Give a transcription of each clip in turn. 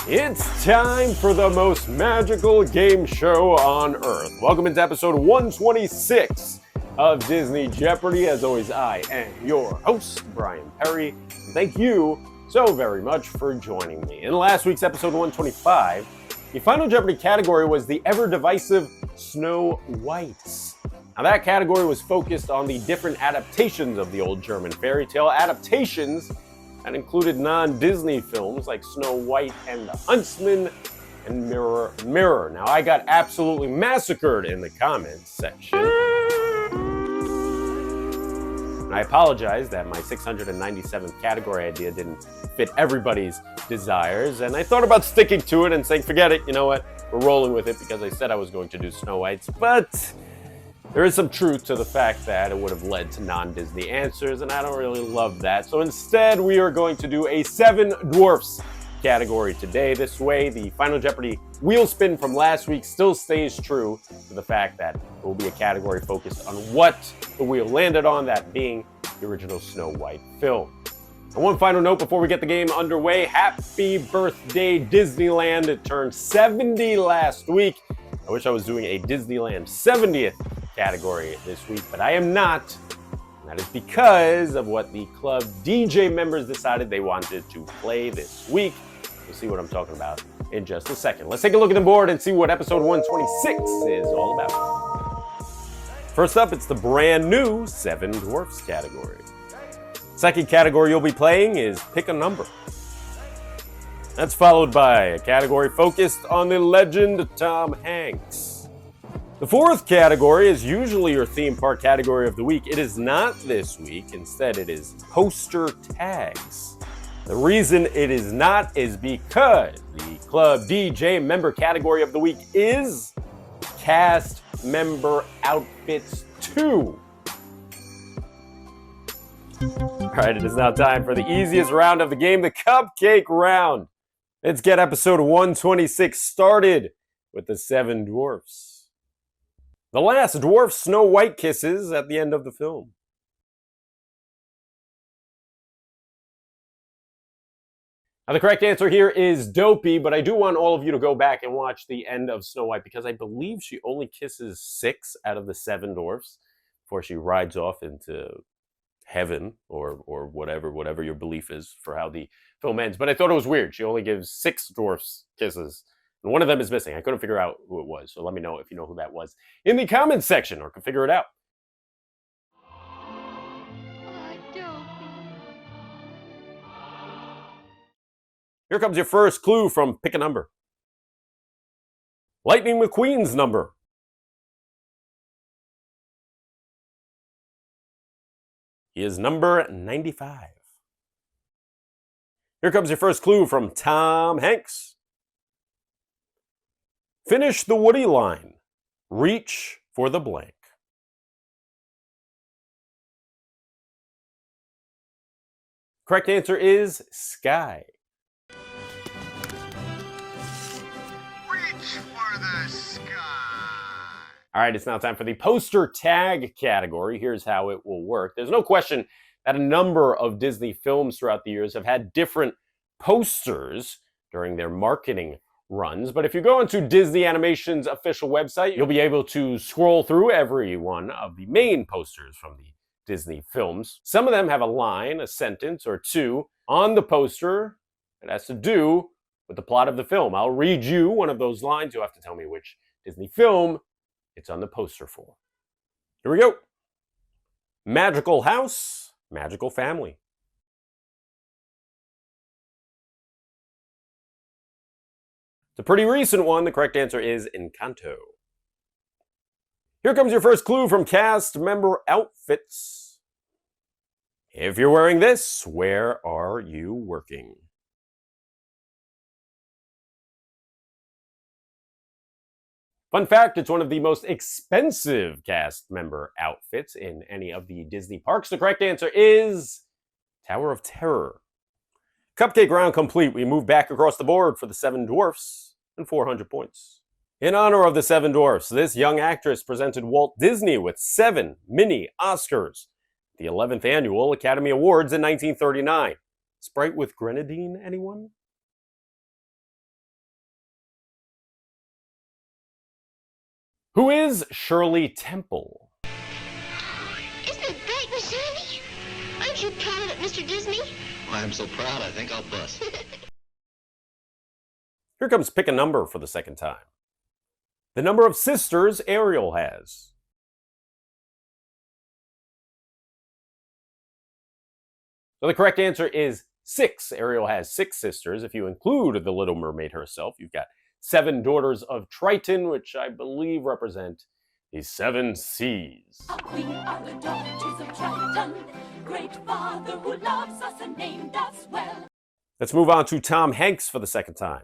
It's time for the most magical game show on Earth. Welcome into episode 126 of Disney Jeopardy. As always, I am your host, Bryan Perri. Thank you so very much for joining me. In last week's episode 125, the final Jeopardy category was the ever-divisive Snow Whites. Now that category was focused on the different adaptations of the old German fairy tale, adaptations that included non-Disney films like Snow White and the Huntsman and Mirror, Mirror. Now, I got absolutely massacred in the comments section. And I apologize that my 697th category idea didn't fit everybody's desires. And I thought about sticking to it and saying, forget it, you know what? We're rolling with it because I said I was going to do Snow Whites. But there is some truth to the fact that it would have led to non-Disney answers, and I don't really love that. So instead, we are going to do a 7 Dwarfs category today. This way, the Final Jeopardy wheel spin from last week still stays true to the fact that it will be a category focused on what the wheel landed on, that being the original Snow White film. And one final note before we get the game underway, happy birthday Disneyland. It turned 70 last week. I wish I was doing a Disneyland 70th category this week, but I am not. And that is because of what the club DJ members decided they wanted to play this week. You'll see what I'm talking about in just a second. Let's take a look at the board and see what episode 126 is all about. First up, it's the brand new 7 Dwarfs category. Second category you'll be playing is Pick a Number. That's followed by a category focused on the legend Tom Hanks. The fourth category is usually your theme park category of the week. It is not this week. Instead, it is poster tags. The reason it is not is because the club DJ member category of the week is cast member outfits 2. All right, it is now time for the easiest round of the game, the cupcake round. Let's get episode 126 started with the 7 Dwarfs. The last dwarf Snow White kisses at the end of the film. Now, the correct answer here is Dopey, but I do want all of you to go back and watch the end of Snow White because I believe she only kisses 6 out of the 7 dwarfs before she rides off into heaven or whatever your belief is for how the film ends. But I thought it was weird. She only gives 6 dwarfs kisses. And one of them is missing. I couldn't figure out who it was, so let me know if you know who that was in the comments section or can figure it out. Here comes your first clue from Pick a Number. Lightning McQueen's number. He is number 95. Here comes your first clue from Tom Hanks. Finish the Woody line. Reach for the blank. Correct answer is Sky. Reach for the sky. All right, it's now time for the poster tag category. Here's how it will work. There's no question that a number of Disney films throughout the years have had different posters during their marketing runs, but if you go into Disney Animation's official website, you'll be able to scroll through every one of the main posters from the Disney films. Some of them have a line, a sentence, or two on the poster that has to do with the plot of the film. I'll read you one of those lines. You'll have to tell me which Disney film it's on the poster for. Here we go. Magical house, magical family. It's a pretty recent one. The correct answer is Encanto. Here comes your first clue from cast member outfits. If you're wearing this, where are you working? Fun fact, it's one of the most expensive cast member outfits in any of the Disney parks. The correct answer is Tower of Terror. Cupcake round complete. We move back across the board for the 7 Dwarfs and 400 points. In honor of the 7 Dwarfs, this young actress presented Walt Disney with 7 mini Oscars, the 11th Annual Academy Awards in 1939. Sprite with grenadine, anyone? Who is Shirley Temple? Isn't it great, Miss Shirley? Aren't you proud of it, Mr. Disney? I'm so proud I think I'll bust. Here comes pick a number for the second time. The number of sisters Ariel has. So the correct answer is 6. Ariel has 6 sisters. If you include the Little Mermaid herself, you've got 7 daughters of Triton, which I believe represent the 7 seas. We are the daughters of Triton, great father who loves us and named us well. Let's move on to Tom Hanks for the second time.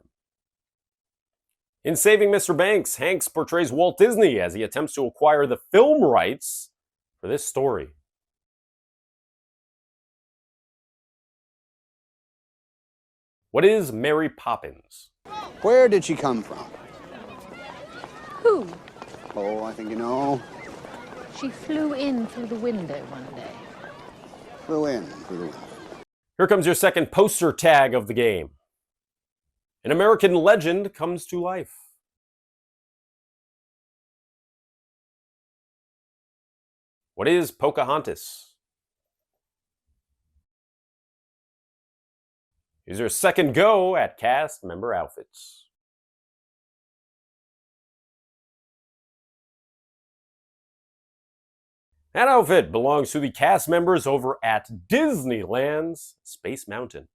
In Saving Mr. Banks, Hanks portrays Walt Disney as he attempts to acquire the film rights for this story. What is Mary Poppins? Where did she come from? Who? Oh, I think you know. She flew in through the window one day. Flew in through the window. Here comes your second poster tag of the game. An American legend comes to life. What is Pocahontas? Here's your second go at cast member outfits. That outfit belongs to the cast members over at Disneyland's Space Mountain.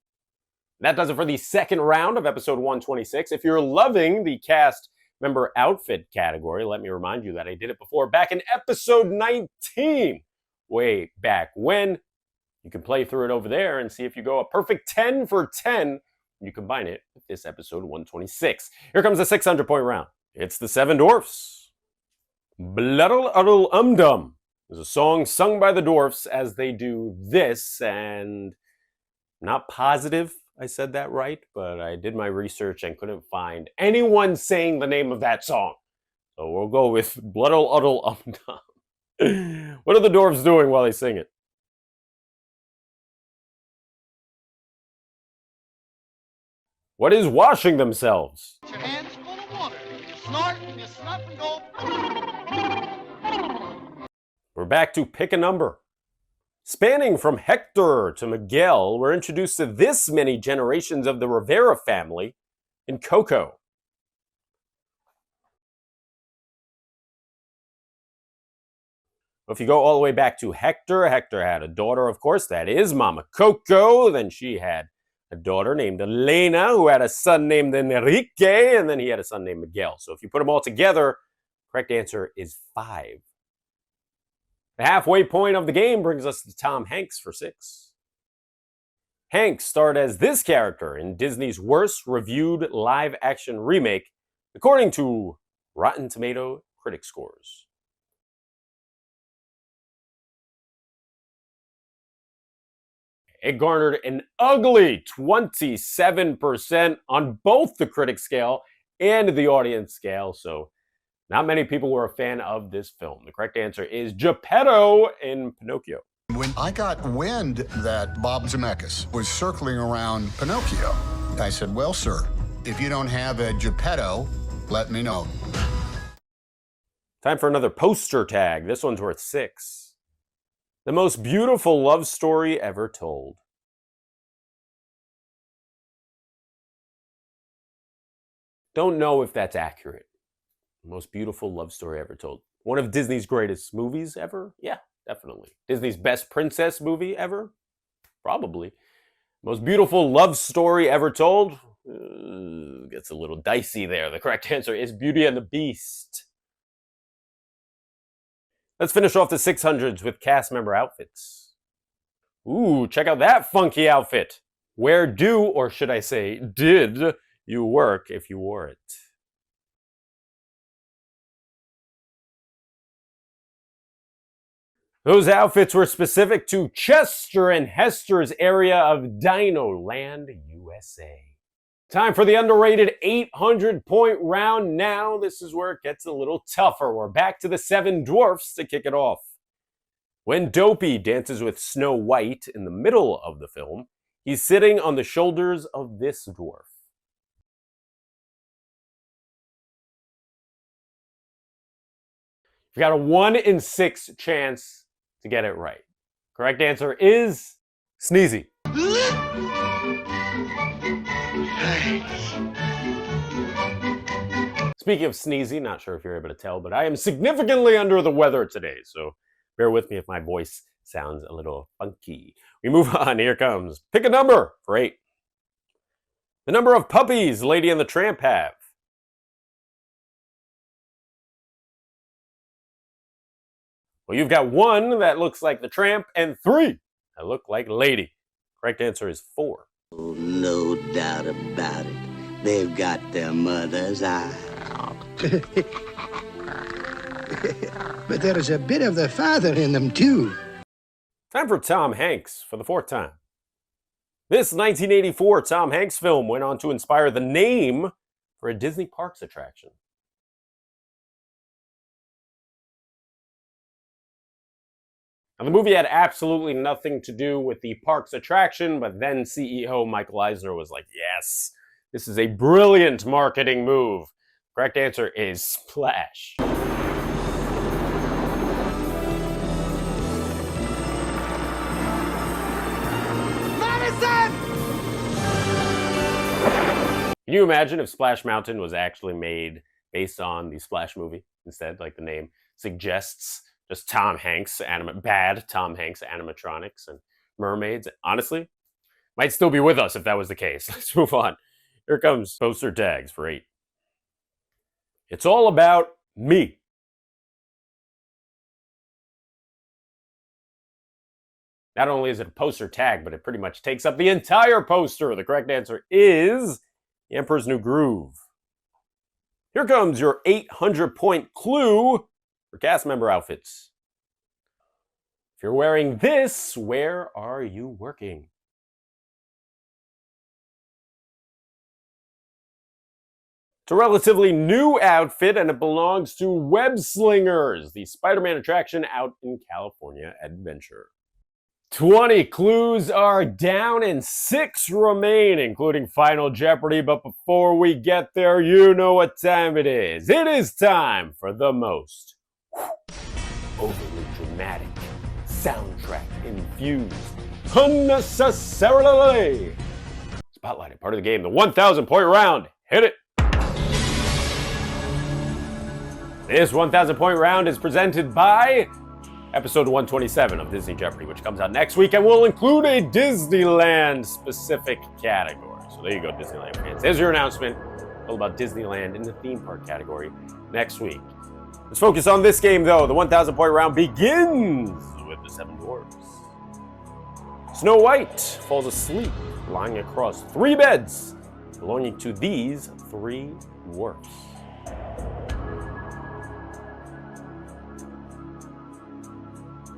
That does it for the second round of episode 126. If you're loving the cast member outfit category, let me remind you that I did it before back in episode 19, way back when. You can play through it over there and see if you go a perfect 10 for 10. You combine it with this episode 126. Here comes the 600-point round. It's the 7 Dwarfs. Bluddle Uddle Dum is a song sung by the Dwarfs as they do this, and I'm not positive I said that right, but I did my research and couldn't find anyone saying the name of that song. So we'll go with Bluddle Uddle Dum. What are the Dwarfs doing while they sing it? What is washing themselves? Your hands full of water. You snort and you snuff and go. We're back to pick a number. Spanning from Hector to Miguel, we're introduced to this many generations of the Rivera family in Coco. If you go all the way back to Hector, Hector had a daughter, of course, that is Mama Coco. Then she had a daughter named Elena, who had a son named Enrique, and then he had a son named Miguel. So if you put them all together, correct answer is 5. The halfway point of the game brings us to Tom Hanks for 6. Hanks starred as this character in Disney's worst reviewed live-action remake, according to Rotten Tomato critic scores. It garnered an ugly 27% on both the critic scale and the audience scale, so not many people were a fan of this film. The correct answer is Geppetto in Pinocchio. When I got wind that Bob Zemeckis was circling around Pinocchio, I said, well, sir, if you don't have a Geppetto, let me know. Time for another poster tag. This one's worth 6. The most beautiful love story ever told. Don't know if that's accurate. The most beautiful love story ever told. One of Disney's greatest movies ever? Yeah, definitely. Disney's best princess movie ever? Probably. Most beautiful love story ever told? Gets a little dicey there. The correct answer is Beauty and the Beast. Let's finish off the 600s with cast member outfits. Ooh, check out that funky outfit. Where do, or should I say, did you work if you wore it? Those outfits were specific to Chester and Hester's area of Dino Land, USA. Time for the underrated 800-point round. Now, this is where it gets a little tougher. We're back to the 7 Dwarfs to kick it off. When Dopey dances with Snow White in the middle of the film, he's sitting on the shoulders of this dwarf. You've got a 1 in 6 chance to get it right. Correct answer is Sneezy. Speaking of sneezy, not sure if you're able to tell, but I am significantly under the weather today, so bear with me if my voice sounds a little funky. We move on. Here comes. Pick a number for 8. The number of puppies Lady and the Tramp have. Well, you've got 1 that looks like the Tramp and 3 that look like Lady. Correct answer is 4. Oh, no doubt about it. They've got their mother's eye. But there is a bit of the father in them, too. Time for Tom Hanks for the 4th time. This 1984 Tom Hanks film went on to inspire the name for a Disney Parks attraction. Now, the movie had absolutely nothing to do with the parks attraction, but then CEO Michael Eisner was like, yes, this is a brilliant marketing move. Correct answer is Splash. Can you imagine if Splash Mountain was actually made based on the Splash movie instead, like the name suggests? Just Tom Hanks, bad Tom Hanks animatronics and mermaids. Honestly, might still be with us if that was the case. Let's move on. Here comes poster tags for 8. It's all about me. Not only is it a poster tag, but it pretty much takes up the entire poster. The correct answer is The Emperor's New Groove. Here comes your 800-point clue for cast member outfits. If you're wearing this, where are you working? It's a relatively new outfit, and it belongs to Web Slingers, the Spider-Man attraction out in California Adventure. 20 clues are down and 6 remain, including Final Jeopardy. But before we get there, you know what time it is. It is time for the most overly dramatic, soundtrack-infused, unnecessarily spotlighted part of the game, the 1,000-point round. Hit it! This 1,000-point round is presented by episode 127 of Disney Jeopardy, which comes out next week and will include a Disneyland-specific category. So there you go, Disneyland fans. There's your announcement all about Disneyland in the theme park category next week. Let's focus on this game, though. The 1,000-point round begins with the 7 dwarfs. Snow White falls asleep lying across 3 beds belonging to these 3 dwarfs.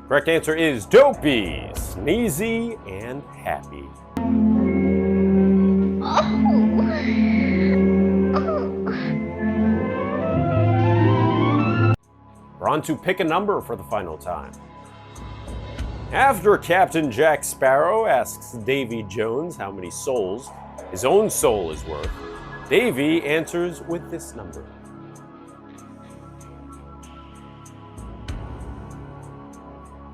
Correct answer is Dopey, Sneezy, and Happy. We're on to pick a number for the final time. After Captain Jack Sparrow asks Davy Jones how many souls his own soul is worth, Davy answers with this number.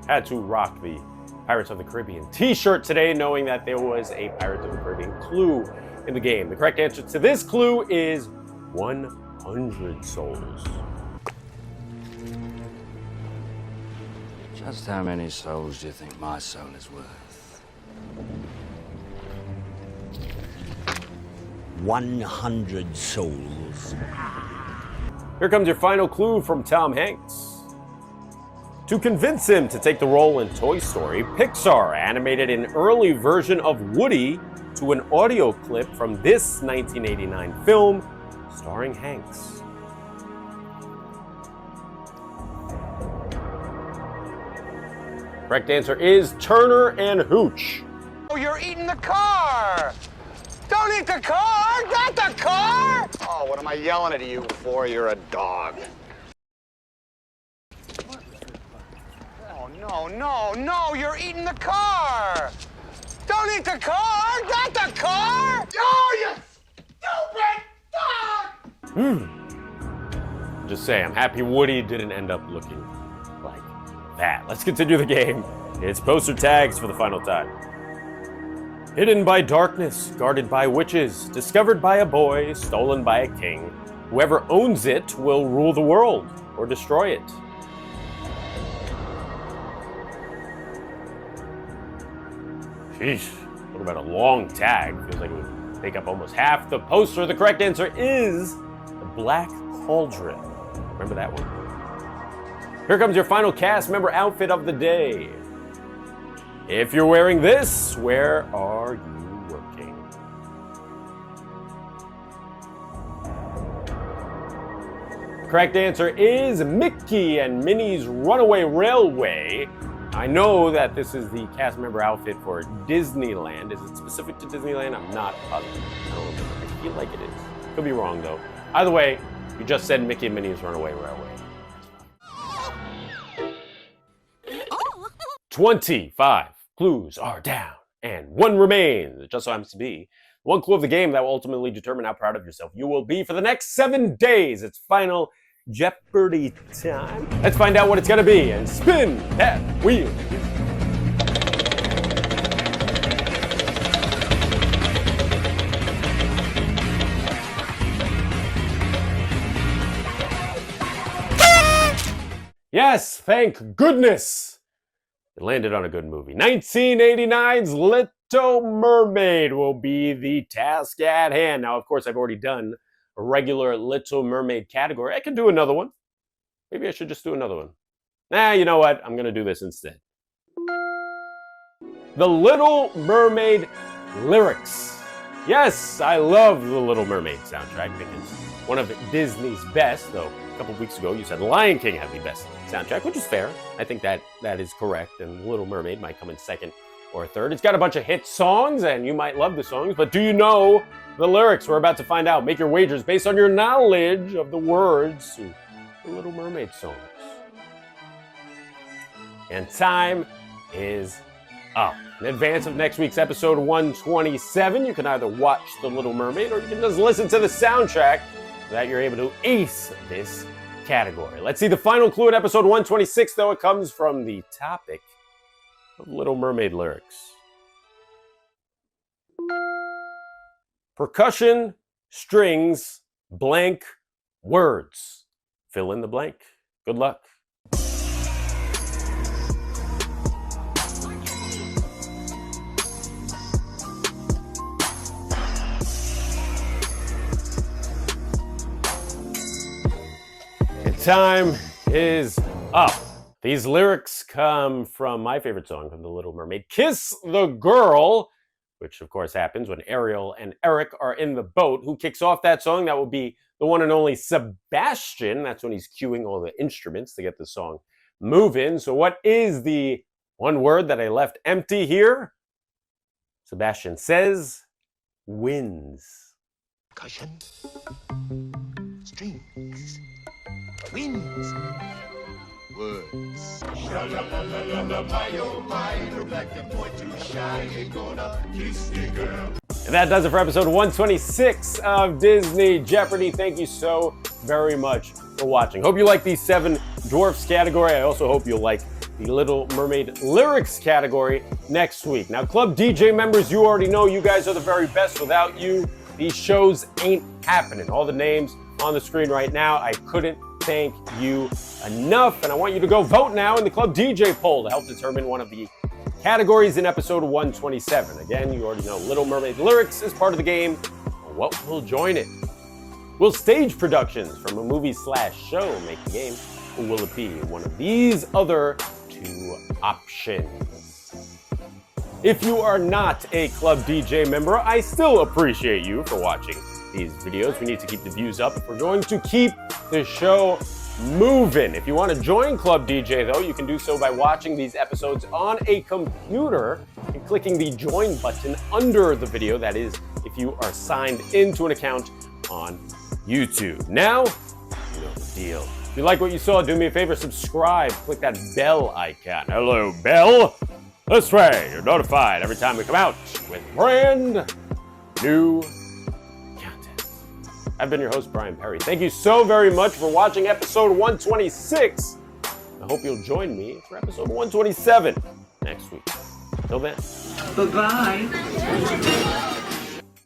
Had to rock the Pirates of the Caribbean t-shirt today, knowing that there was a Pirates of the Caribbean clue in the game. The correct answer to this clue is 100 souls. Just how many souls do you think my soul is worth? 100 souls. Here comes your final clue from Tom Hanks. To convince him to take the role in Toy Story, Pixar animated an early version of Woody to an audio clip from this 1989 film starring Hanks. Correct answer is Turner and Hooch. Oh, you're eating the car! Don't eat the car! Not the car! Oh, what am I yelling at you for? You're a dog. Oh, no, you're eating the car! Don't eat the car! Not the car! Oh, you stupid dog! Just say, I'm happy Woody didn't end up looking like that. Let's continue the game. It's poster tags for the final time. Hidden by darkness, guarded by witches, discovered by a boy, stolen by a king. Whoever owns it will rule the world or destroy it. Sheesh, what about a long tag? Feels like it would take up almost half the poster. The correct answer is the Black Cauldron. Remember that one? Here comes your final cast member outfit of the day. If you're wearing this, where are you working? Correct answer is Mickey and Minnie's Runaway Railway. I know that this is the cast member outfit for Disneyland. Is it specific to Disneyland? I'm not positive. I don't remember. I feel like it is. Could be wrong though. Either way, you just said Mickey and Minnie's Runaway Railway. 25 clues are down, and one remains. It just so happens to be one clue of the game that will ultimately determine how proud of yourself you will be for the next 7 days. It's final Jeopardy time. Let's find out what it's gonna be and spin that wheel. Yes, thank goodness. It landed on a good movie. 1989's Little Mermaid will be the task at hand. Now, of course, I've already done a regular Little Mermaid category. I can do another one. Maybe I should just do another one. Nah, you know what? I'm going to do this instead. The Little Mermaid lyrics. Yes, I love the Little Mermaid soundtrack. I think it's one of Disney's best, though. A couple weeks ago, you said Lion King had the best soundtrack, which is fair. I think that is correct, and Little Mermaid might come in second or third. It's got a bunch of hit songs, and you might love the songs, but do you know the lyrics? We're about to find out. Make your wagers based on your knowledge of the words to the Little Mermaid songs. And time is up. In advance of next week's episode 127, you can either watch The Little Mermaid or you can just listen to the soundtrack so that you're able to ace this category. Let's see the final clue in episode 126, though. It comes from the topic of Little Mermaid lyrics. Percussion, strings, blank, words. Fill in the blank. Good luck. Time is up. These lyrics come from my favorite song from The Little Mermaid, Kiss the Girl, which of course happens when Ariel and Eric are in the boat. Who kicks off that song? That will be the one and only Sebastian. That's when he's cueing all the instruments to get the song moving. So what is the one word that I left empty here? Sebastian says, winds. Cushion. Strings. Winds. Words. And that does it for episode 126 of Disney Jeopardy. Thank you so very much for watching. Hope you like the 7 Dwarfs category. I also hope you'll like the Little Mermaid lyrics category next week. Now, Club DJ members, you already know you guys are the very best. Without you, these shows ain't happening. All the names on the screen right now, I couldn't thank you enough. And I want you to go vote now in the Club DJ poll to help determine one of the categories in episode 127. Again, you already know Little Mermaid lyrics is part of the game. What will join it? Will stage productions from a movie/show make the game? Or will it be one of these other 2 options? If you are not a Club DJ member, I still appreciate you for watching these videos. We need to keep the views up if we're going to keep the show moving. If you want to join Club DJ, though, you can do so by watching these episodes on a computer and clicking the join button under the video. That is, if you are signed into an account on YouTube. Now, you know the deal. If you like what you saw, do me a favor, subscribe, click that bell icon. Hello, bell. This way, you're notified every time we come out with brand new content. I've been your host, Bryan Perri. Thank you so very much for watching episode 126. I hope you'll join me for episode 127 next week. Till then. Bye-bye.